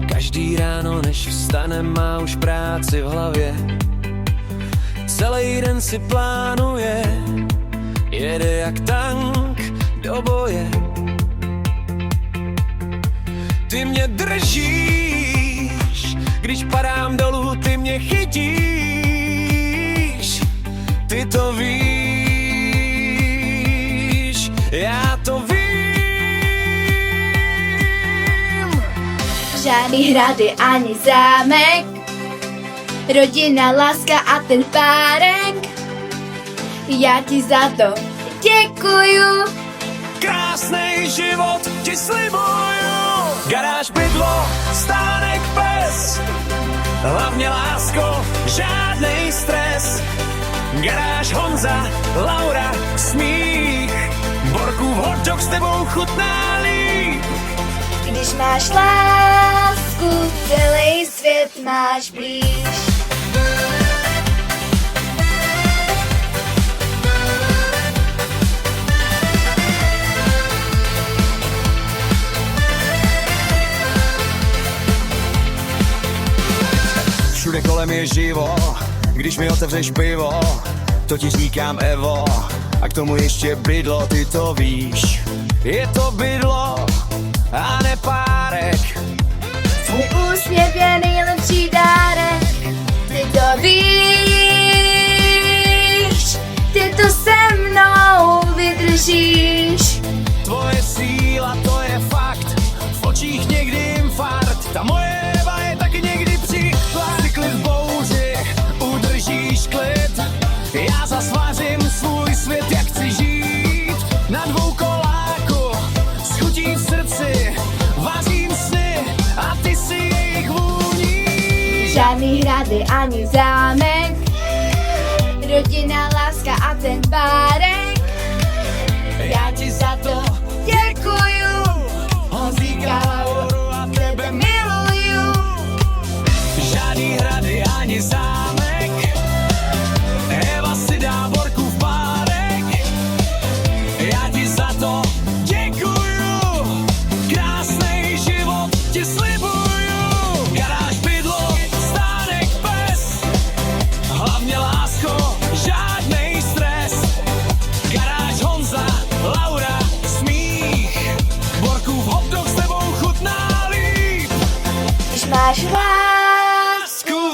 Každý ráno, než vstane, má už práci v hlavě. Celý den si plánuje, jede jak tank do boje. Ty mě držíš, když padám dolů, ty mě chytíš. Ty to víš, já to vím. Žádný hrady ani zámek, rodina, láska a ten párek. Já ti za to děkuju. Krásnej život ti slibuju. Garáž, bydlo, stánek, pes, hlavně lásko, žádnej stres. Garáž, Honza, Laura, smích, Borkův hotdog s tebou chutná líp. Když máš lásku, celý svět máš blíž. Všude kolem je živo, když mi otevřeš pivo, to ti říkám Evo, a k tomu ještě bydlo, ty to víš. Je to bydlo a ne párek. Tvůj úsměv je nejlepší dárek. Ty to víš, ty to se mnou vydržíš. Tvoje síla, to je fakt, v očích někdy infarkt. Ta moje Eva je taky někdy příklad. Ty klid v bouři, udržíš klid. Já zasvařím svůj svět, jak chci žít. Na dvou koláku, s chutí v srdci, vařím sny a ty si jejich vůní. Žádný hrady ani zámek, rodina, láska a ten párek. Já ti za to Děkuju, Honzíka, Lauru a tebe miluju. Žádný hrady ani zámek,